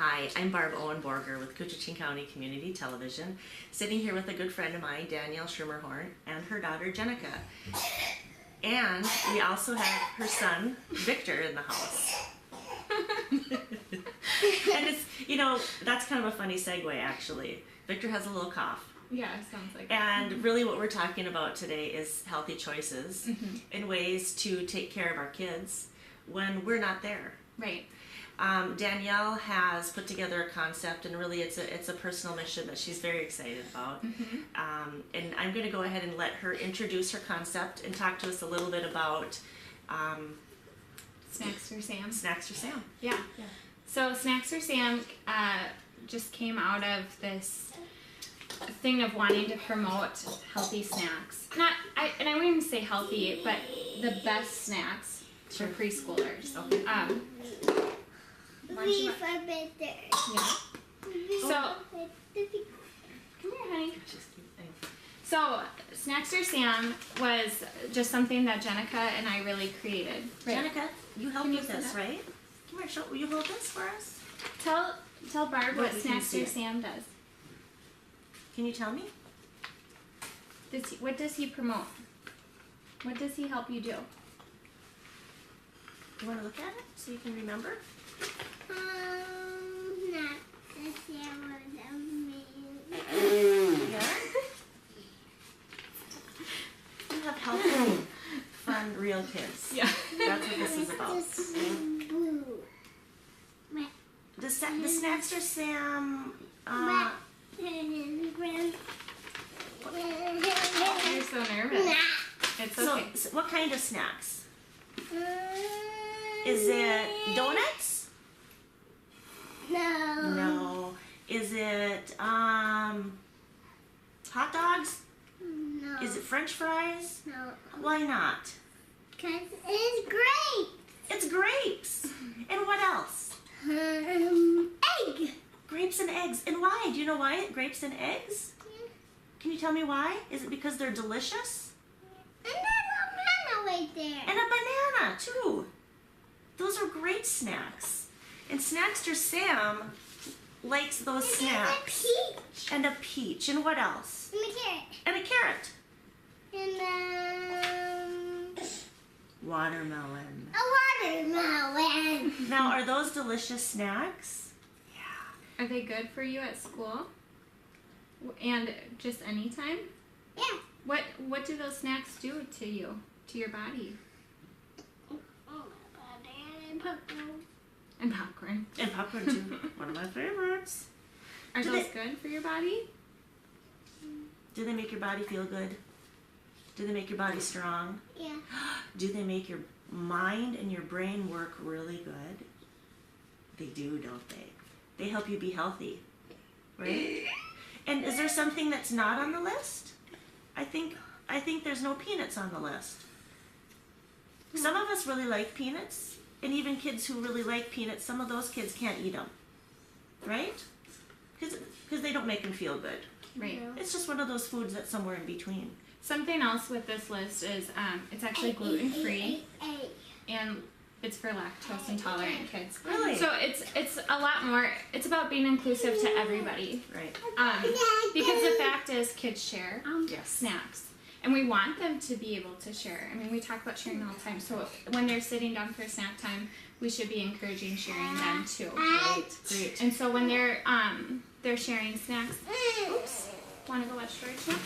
Hi, I'm Barb Owen-Borger with Coochin County Community Television, sitting here with a good friend of mine, Danielle Schermerhorn, and her daughter, Jenica. And we also have her son, Victor, in the house. And it's, you know, that's kind of a funny segue, actually. Victor has a little cough. Yeah, sounds like And really what we're talking about today is healthy choices and ways to take care of our kids when we're not there. Right. Danielle has put together a concept, and really it's a personal mission that she's very excited about. And I'm going to go ahead and let her introduce her concept and talk to us a little bit about Snackster Sam. Snackster Sam. Yeah. So Snackster Sam just came out of this thing of wanting to promote healthy snacks. I wouldn't even say healthy, but the best snacks for preschoolers. Okay. Yeah. So, come here, honey. So, Snackster Sam was just something that Jenica and I really created. Right. Jenica, you help Can you with sit this, up? right? Come here, will you hold this for us? Tell Barb what we can see Snackster it. Sam does. Can you tell me? What does he promote? What does he help you do? You want to look at it so you can remember? Not the Sam of me. Yeah? You have healthy, fun, real kids. Yeah. That's what this is about. Blue. The Snackster Sam, You're so nervous. It's okay. so what kind of snacks? Is it donuts? No. No. Is it hot dogs? No. Is it French fries? No. Why not? Because it's great. It's grapes. And what else? Egg. Grapes and eggs. And why? Do you know why? Grapes and eggs? Can you tell me why? Is it because they're delicious? And there's a banana right there. And a banana, too. Those are great snacks. And Snackster Sam likes those snacks. And a peach. And a peach. And what else? And a carrot. And a carrot. And Watermelon. a watermelon. Now, are those delicious snacks? Yeah. Are they good for you at school? And just anytime? Yeah. What do those snacks do to you, to your body? And popcorn. And popcorn, too. One of my favorites. Are Do those they- good for your body? Do they make your body feel good? Do they make your body strong? Yeah. Do they make your mind and your brain work really good? They do, don't they? They help you be healthy, right? And is there something that's not on the list? I think there's no peanuts on the list. Some of us really like peanuts, and even kids who really like peanuts, some of those kids can't eat them, right? Because they don't make them feel good. Right. It's just one of those foods that's somewhere in between. Something else with this list is it's actually gluten-free and it's for lactose intolerant kids. Really? So it's a lot more. It's about being inclusive to everybody. Right. Because the fact is, kids share Yes. snacks, and we want them to be able to share. I mean, we talk about sharing all the time. So when they're sitting down for snack time, we should be encouraging sharing then too. Right. Great. And so when they're sharing snacks, oops, want to go watch George now?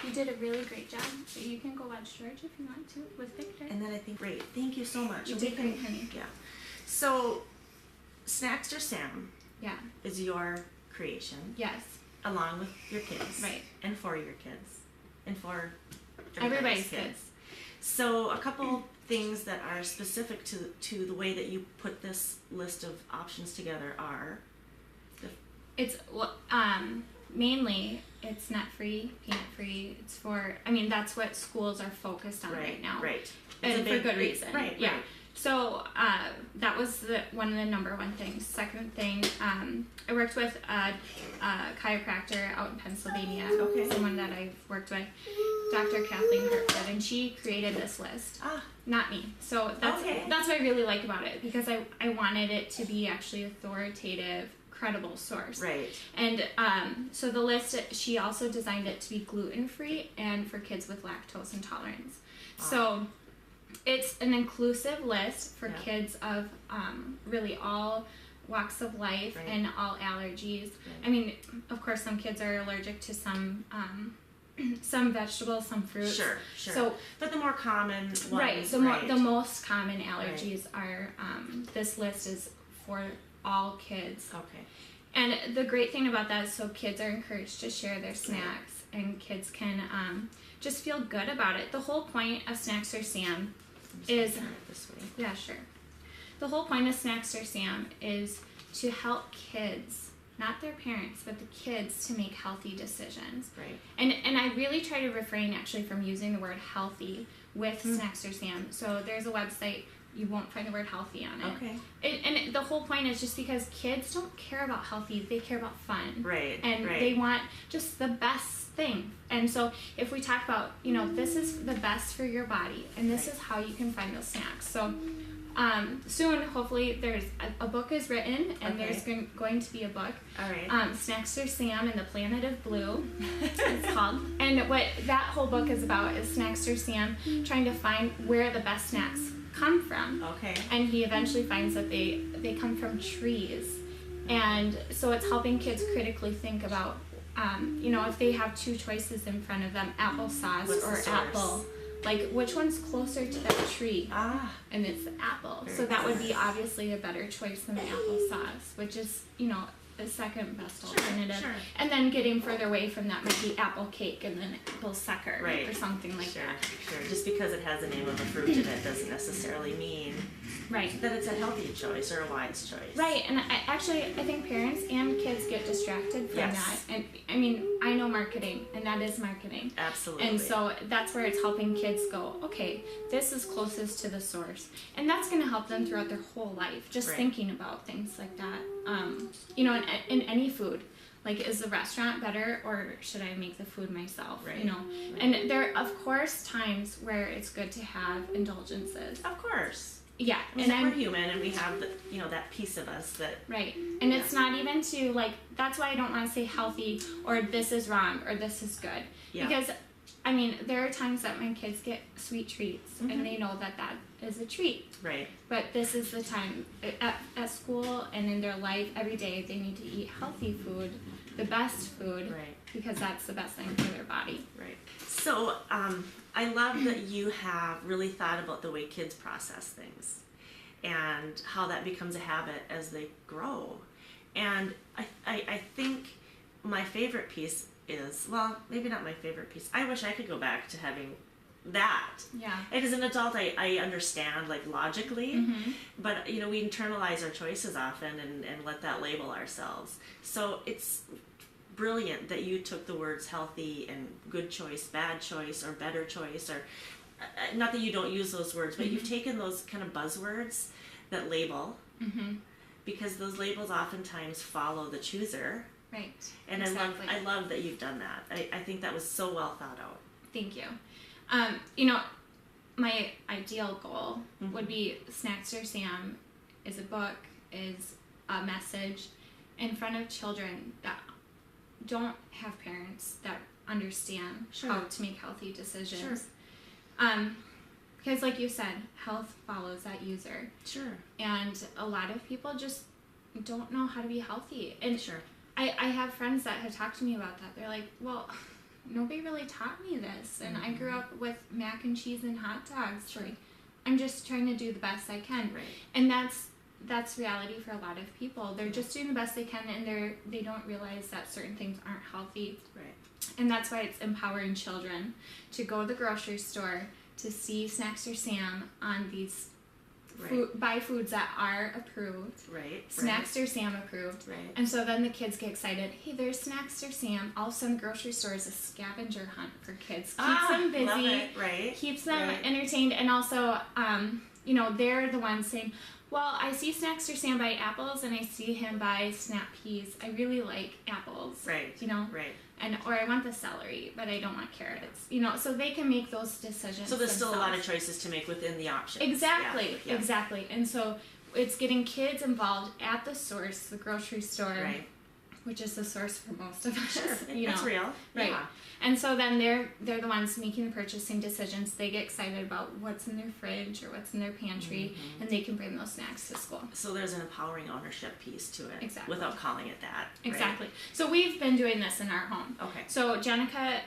You did a really great job. You can go watch George if you want to with Victor. And then I think, great. Thank you so much. You And did we can- great, honey. Yeah. So, Snackster Sam Yeah. is your creation, Yes. along with your kids. Right. And for your kids. And for Everybody's kids. So, a couple things that are specific to the way that you put this list of options together are... It's mainly it's nut-free, peanut-free. It's for, I mean, that's what schools are focused on right now. Right. And for good reason. Right. Yeah. Right. So that was one of the number one things. Second thing, I worked with a chiropractor out in Pennsylvania. Okay. Someone that I've worked with, Dr. Kathleen Hartford, and she created this list. Not me. So that's what I really like about it, because I wanted it to be actually authoritative, credible source. Right. And so the list, she also designed it to be gluten-free and for kids with lactose intolerance. So it's an inclusive list for kids of really all walks of life and all allergies. I mean, of course, some kids are allergic to some vegetables, some fruits. Sure. So, but the more common ones. Right. So the most common allergies are. This list is for all kids. Okay. And the great thing about that is, so kids are encouraged to share their snacks, and kids can just feel good about it. The whole point of Snackster Sam is this way. Yeah, sure. The whole point of Snackster Sam is to help kids, not their parents, but the kids, to make healthy decisions. Right. And I really try to refrain actually from using the word healthy with Snackster Sam. So there's a website, you won't find the word healthy on it. Okay. And the whole point is just because kids don't care about healthy, they care about fun. Right. And they want just the best thing. And so if we talk about, this is the best for your body, and this is how you can find those snacks. So soon, hopefully, there's a book is written, and there's going to be a book. All right. Snackster Sam and the Planet of Blue, it's called. And what that whole book is about is Snackster Sam trying to find where the best snacks come from. Okay. And he eventually finds that they come from trees. And so it's helping kids critically think about, if they have two choices in front of them, applesauce or apple. Like, which one's closer to that tree? And it's the apple. So that would be obviously a better choice than the applesauce, which is, the second best alternative. Sure. And then getting further away from that might be apple cake and then apple sucker Right. or something like that. Sure. Just because it has the name of a fruit in it doesn't necessarily mean Right. that it's a healthy choice or a wise choice. Right, and I think parents and kids get distracted from Yes. that. And I mean, I know marketing, and that is marketing. Absolutely. And so that's where it's helping kids go, okay, this is closest to the source. And that's going to help them throughout their whole life, just thinking about things like that. In any food. Like, is the restaurant better, or should I make the food myself? Right. Right. And there are, of course, times where it's good to have indulgences. Of course. Yeah. And we're human, and we have that piece of us that. Right. And it's not even to, that's why I don't want to say healthy, or this is wrong, or this is good. Yeah. Because, there are times that my kids get sweet treats, and they know that is a treat. Right. But this is the time, at school and in their life, every day, they need to eat healthy food, the best food, because that's the best thing for their body. Right. So, I love that you have really thought about the way kids process things and how that becomes a habit as they grow. And I think my favorite piece is, well, maybe not my favorite piece. I wish I could go back to having that. Yeah. And as an adult, I understand, logically, but, we internalize our choices often and let that label ourselves. So it's brilliant that you took the words healthy and good choice, bad choice, or better choice, or not that you don't use those words, but you've taken those kind of buzzwords that label, because those labels oftentimes follow the chooser. Right. And exactly. I love that you've done that. I think that was so well thought out. Thank you. My ideal goal would be Snackster Sam is a book, is a message in front of children that don't have parents that understand how to make healthy decisions. Because like you said, health follows that user. Sure. And a lot of people just don't know how to be healthy. And Sure. I have friends that have talked to me about that. They're like, well, nobody really taught me this, and I grew up with mac and cheese and hot dogs. Sure. I'm just trying to do the best I can. Right. And that's reality for a lot of people. They're just doing the best they can, and they don't realize that certain things aren't healthy. Right. And that's why it's empowering children to go to the grocery store to see Snackster Sam on these buy foods that are approved. Right. Snackster Sam approved. Right. And so then the kids get excited. Hey, there's Snackster Sam. All of a sudden, grocery store is a scavenger hunt for kids. Keeps them busy. Love it. Right. Keeps them Right. entertained. And also, they're the ones saying, Well, I see Snackster Sam buy apples, and I see him buy snap peas. I really like apples. Right. You know? Right. Or I want the celery, but I don't want carrots. You know, so they can make those decisions. So there's still a lot of themselves. choices to make within the options. Exactly. Yeah. Exactly. And so it's getting kids involved at the source, the grocery store, Right. which is the source for most of us. Sure. You That's know? real. Right. Yeah. And so then they're the ones making the purchasing decisions. They get excited about what's in their fridge or what's in their pantry, and they can bring those snacks to school. So there's an empowering ownership piece to it. Exactly. Without calling it that. Right? Exactly. So we've been doing this in our home. Okay. So Jenica,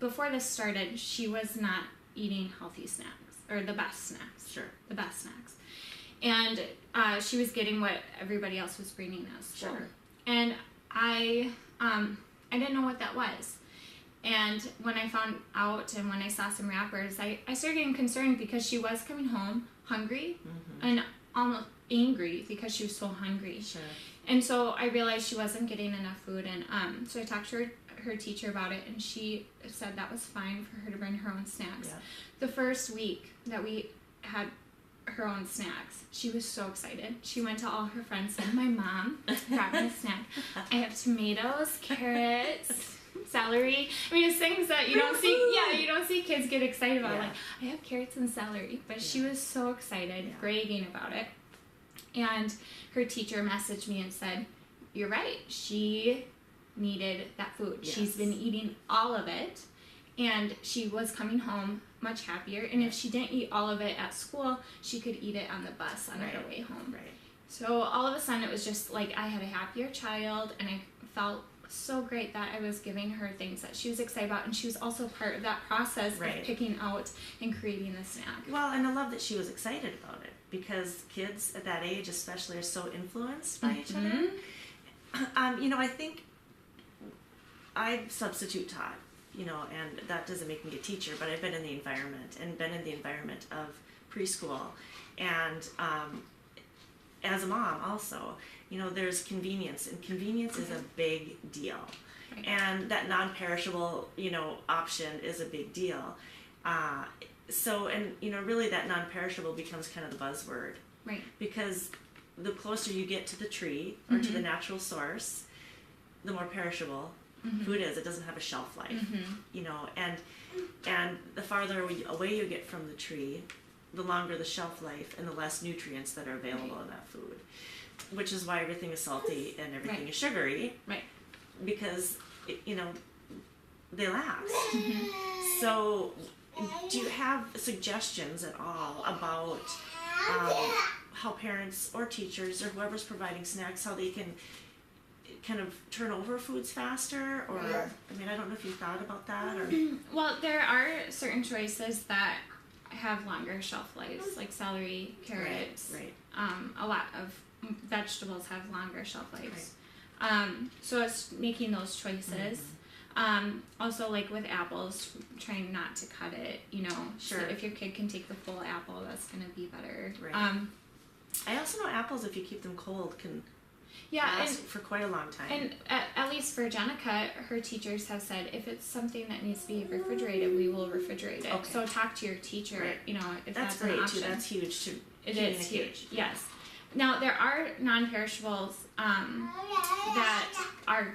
before this started, she was not eating healthy snacks or the best snacks. Sure. The best snacks, and she was getting what everybody else was bringing us. Sure. And I didn't know what that was. And when I found out and when I saw some wrappers, I started getting concerned because she was coming home hungry and almost angry because she was so hungry. Sure. And so I realized she wasn't getting enough food, and so I talked to her teacher about it, and she said that was fine for her to bring her own snacks. Yeah. The first week that we had her own snacks, she was so excited. She went to all her friends and my mom brought me a snack. I have tomatoes, carrots, celery. I mean, it's things that you don't see. Yeah, you don't see kids get excited about. Yeah. Like, I have carrots and celery, but she was so excited, bragging about it. And her teacher messaged me and said, "You're right. She needed that food. Yes. She's been eating all of it, and she was coming home much happier. And if she didn't eat all of it at school, she could eat it on the bus on her way home." Right. So all of a sudden, it was just like I had a happier child, and I felt so great that I was giving her things that she was excited about, and she was also part of that process Right. of picking out and creating the snack. Well, and I love that she was excited about it because kids at that age, especially, are so influenced by each other. I think I substitute taught, and that doesn't make me a teacher, but I've been in the environment and been in the environment of preschool, and as a mom also, there's convenience, and convenience is a big deal. Right. And that non-perishable, option is a big deal. Really that non-perishable becomes kind of the buzzword. Right. Because the closer you get to the tree or to the natural source, the more perishable food is. It doesn't have a shelf life, and the farther away you get from the tree, the longer the shelf life and the less nutrients that are available in that food. Which is why everything is salty and everything is sugary. Right. Because, they last. So, do you have suggestions at all about how parents or teachers or whoever's providing snacks, how they can kind of turn over foods faster? Or, I don't know if you thought about that. Or Well, there are certain choices that have longer shelf lives, like celery, carrots. Right. A lot of vegetables have longer shelf lives. So it's making those choices. Also, like with apples, trying not to cut it, Sure. So if your kid can take the full apple, that's going to be better. Right. I also know apples, if you keep them cold, can last for quite a long time. And at least for Jenica, her teachers have said, if it's something that needs to be refrigerated, we will refrigerate it. Okay. So talk to your teacher, if that's great an option. too. That's huge too. It is huge, yes. Now, there are non-perishables that are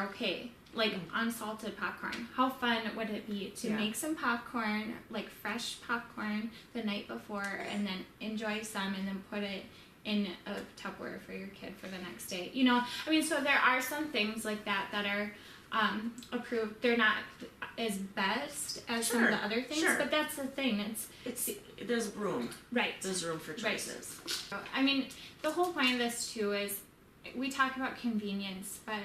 okay, like unsalted popcorn. How fun would it be to make some popcorn, like fresh popcorn, the night before, and then enjoy some, and then put it in a Tupperware for your kid for the next day? So there are some things like that that are approved. They're not as best as some of the other things, but that's the thing. There's room. Right. There's room for choices. Right. The whole point of this too is we talk about convenience, but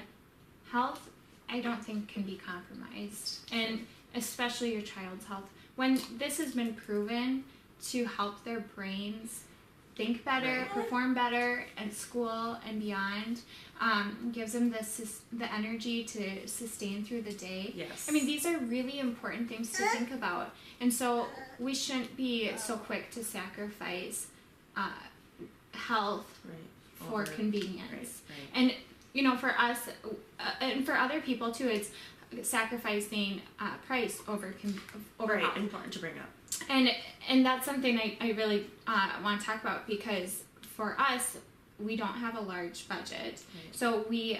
health, I don't think, can be compromised, and especially your child's health. When this has been proven to help their brains think better, perform better at school and beyond, gives them the energy to sustain through the day. Yes. These are really important things to think about, and so we shouldn't be so quick to sacrifice health for convenience. Right. And for us and for other people too, it's sacrificing price over health. Important to bring up. And that's something I really want to talk about, because for us, we don't have a large budget. Right. So we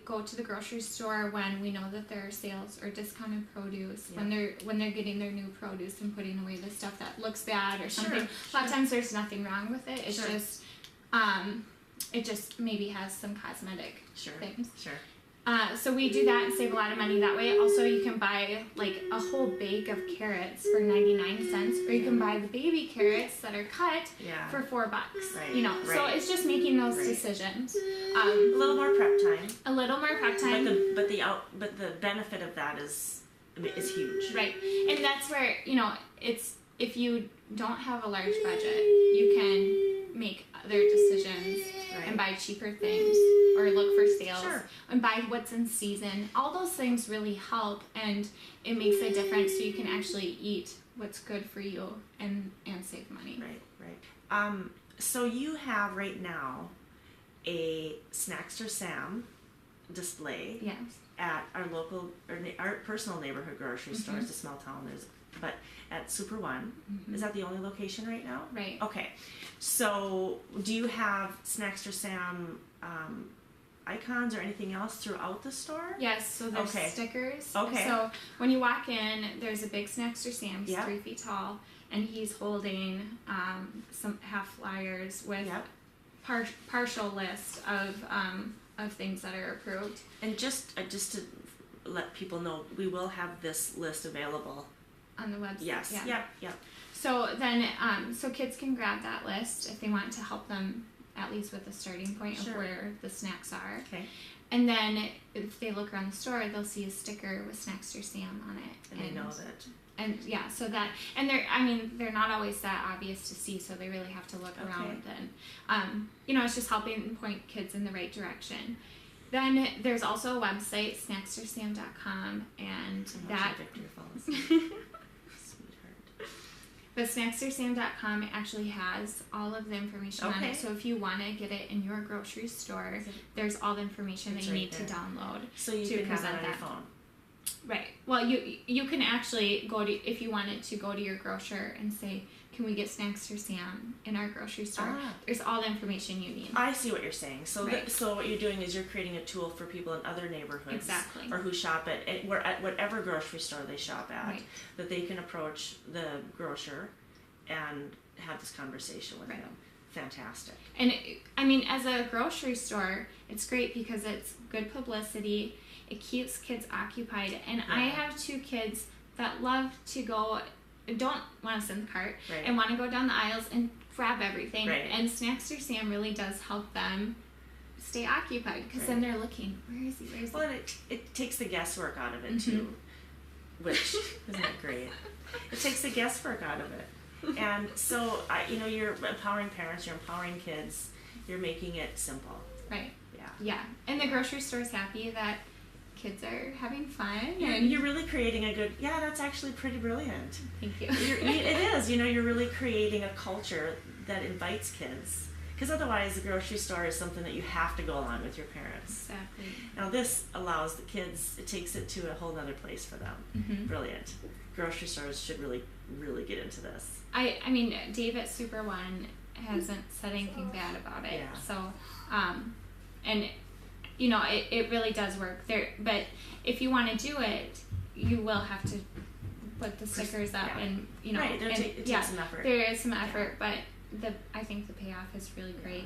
go to the grocery store when we know that there are sales or discounted produce, Yeah. when they're getting their new produce and putting away the stuff that looks bad or something. Sure, A lot of times there's nothing wrong with it. It's Sure. just it just maybe has some cosmetic Sure. things. Sure. So we do that and save a lot of money that way. Also, you can buy like a whole bag of carrots for 99 cents, or you can buy the baby carrots that are cut Yeah. for $4. Right, You know, so right. it's just making those Right. decisions. A little more prep time. A little more prep time. But the benefit of that is huge. Right. And that's where, you know, it's, if you don't have a large budget, you can make other decisions Right. and buy cheaper things or look for sales Sure. and buy what's in season. All those things really help, and it makes a difference, so you can actually eat what's good for you and save money. Right, right. So you have right now a Snackster Sam display Yes. at our local, our personal neighborhood grocery store. It's a small town, but at Super One. Is that the only location right now? Right. Okay. So do you have Snackster Sam icons or anything else throughout the store? Yes, so there's Okay. stickers. Okay. So when you walk in, there's a big Snackster Sam. He's Yep. 3 feet tall, and he's holding some half flyers with Yep. partial list of things that are approved. And just to let people know, we will have this list available. On the website. Yes. Yeah. Yep. So then, so kids can grab that list if they want to help them at least with the starting point Sure. of where the snacks are. Okay. And then if they look around the store, they'll see a sticker with Snackster Sam on it. And they know that. And yeah, so that, and they're not always that obvious to see, so they really have to look around, and you know, it's just helping point kids in the right direction. Then there's also a website, snackstersam.com, and that Victor falls asleep. Sweetheart. the snackstersam.com actually has all of the information on Okay. it. So if you want to get it in your grocery store, there's all the information It's that you right need there. to download. So you To can have it present on your that. phone. Right. Well, you can actually go to, if you wanted to go to your grocer and say, can we get Snackster Sam in our grocery store? Ah. There's all the information you need. I see what you're saying. So, Right. so what you're doing is you're creating a tool for people in other neighborhoods, Exactly. or who shop at whatever grocery store they shop at, Right. that they can approach the grocer and have this conversation with Right. them. Fantastic. And I mean, as a grocery store, it's great because it's good publicity. It keeps kids occupied. And I Yeah. have 2 kids that love to go, don't want to sit in the cart, Right. and want to go down the aisles and grab everything. Right. And Snackster Sam really does help them stay occupied, because then they're looking, where is he? Where is he? Well, and it takes the guesswork out of it too, which isn't that great? It takes the guesswork out of it. And so, you're empowering parents, you're empowering kids, you're making it simple. Right. Yeah. Yeah. And the grocery store's happy that kids are having fun. You're really creating a good, that's actually pretty brilliant. Thank you. It is, you're really creating a culture that invites kids. Because otherwise, the grocery store is something that you have to go along with your parents. Exactly. Now, this allows the kids, it takes it to a whole other place for them. Mm-hmm. Brilliant. Grocery stores should really, really get into this. I mean, Dave at Super One hasn't said anything bad about it. Yeah. So, and you know, it really does work there. But if you want to do it, you will have to put the stickers up, Yeah. and you know, Right, it takes some effort. There is some effort, but I think the payoff is really great.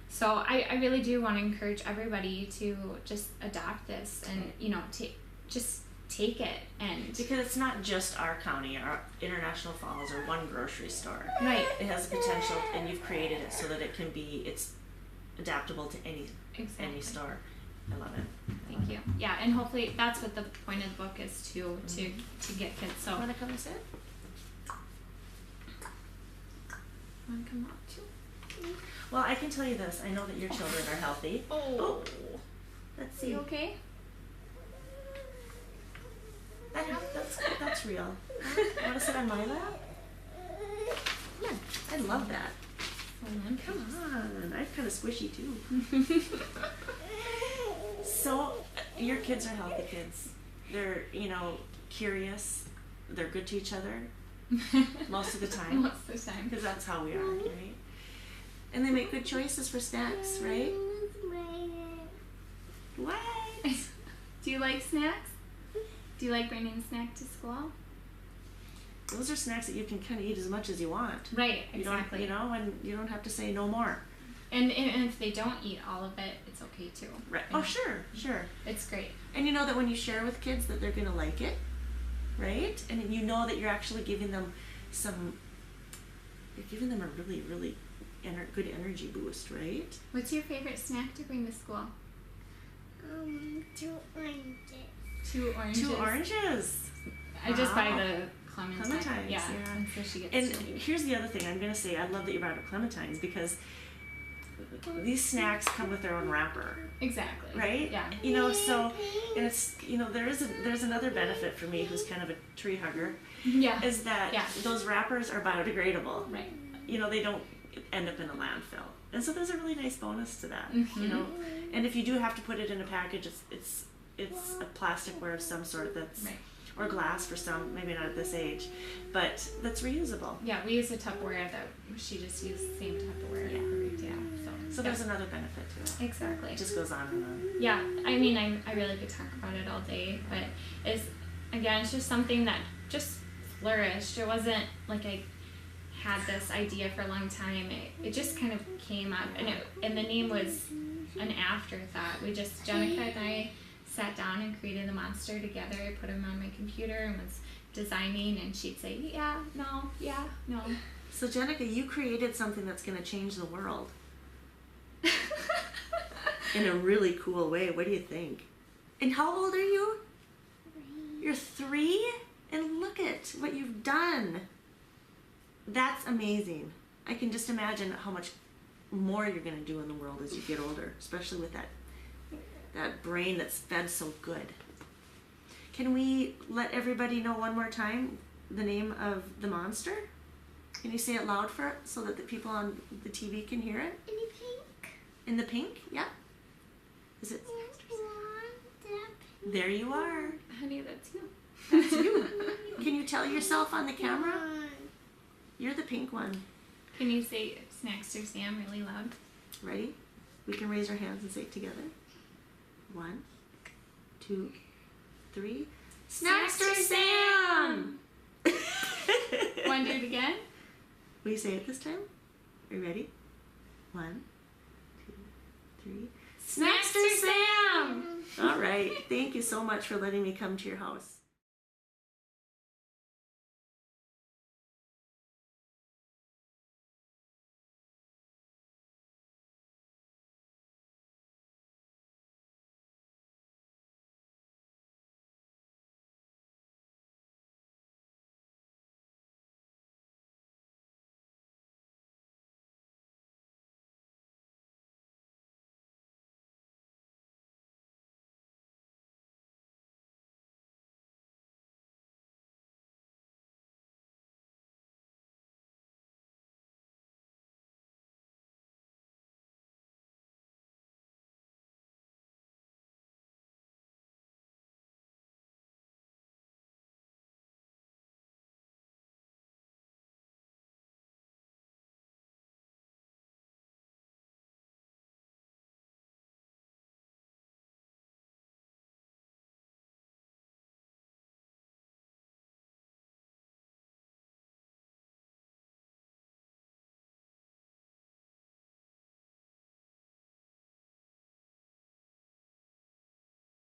So I really do want to encourage everybody to just adopt this, and you know, just take it, and Because it's not just our county, our International Falls, or one grocery store. right, It has the potential, and you've created it so that it's adaptable to any exactly. store. I love it. Thank you. Yeah, and hopefully that's what the point of the book is to get kids. So Want to come and sit? want to come up too? Well, I can tell you this. I know that your children are healthy. Oh, Let's are see. you okay? That's real. Want to sit on my lap? Yeah, I love that. Hold on. Come on. I'm kind of squishy too. So, your kids are healthy kids. They're, curious. They're good to each other. most of the time. Most of the time. Because that's how we are, right? And they make good choices for snacks, right? What? Do you like snacks? Do you like bringing snacks to school? Those are snacks that you can kind of eat as much as you want. Right, You exactly. don't, and you don't have to say no more. And if they don't eat all of it, it's okay too. Right. You Oh, know? sure. It's great. And you know that when you share with kids that they're going to like it, right? And you know that you're actually giving them you're giving them a really, really good energy boost, right? What's your favorite snack to bring to school? 2 oranges. 2 oranges. 2 oranges. I just buy Wow. the clementine. Clementines, Yeah. yeah. And so she gets And to eat. here's the other thing I'm going to say. I love that you brought up clementines because these snacks come with their own wrapper, Exactly. right? Yeah. You know, so and it's there's another benefit for me who's kind of a tree hugger Yeah. is that Yeah. those wrappers are biodegradable. Right. You know, they don't end up in a landfill. And so there's a really nice bonus to that, Mhm. you know. And if you do have to put it in a package, it's a plasticware of some sort that's Right. or glass for some, maybe not at this age, but that's reusable. Yeah, we use a Tupperware that she just used the same Tupperware. Yeah. Yeah. So there's another benefit to it. Exactly. It just goes on and on. Yeah, I mean, I really could talk about it all day, but it's just something that just flourished. It wasn't like I had this idea for a long time. It just kind of came up, and the name was an afterthought. Jenica and I sat down and created the monster together. I put him on my computer and was designing, and she'd say, yeah, no. So Jenica, you created something that's going to change the world in a really cool way. What do you think? And how old are you? 3. You're 3? And look at what you've done. That's amazing. I can just imagine how much more you're going to do in the world as you get older, especially with that brain that's fed so good. Can we let everybody know one more time the name of the monster? Can you say it loud for it so that the people on the TV can hear it? Any pink? In the pink? Yeah. Is it? One, There you are. Honey, that's you. That's you. Can you tell yourself on the camera? You're the pink one. Can you say Snackster Sam really loud? Ready? We can raise our hands and say it together. 1, 2, 3. Snackster Sam! Want to do it again? Will you say it this time? Are you ready? 1, 2, 3. Snackster Sam! All right. Thank you so much for letting me come to your house.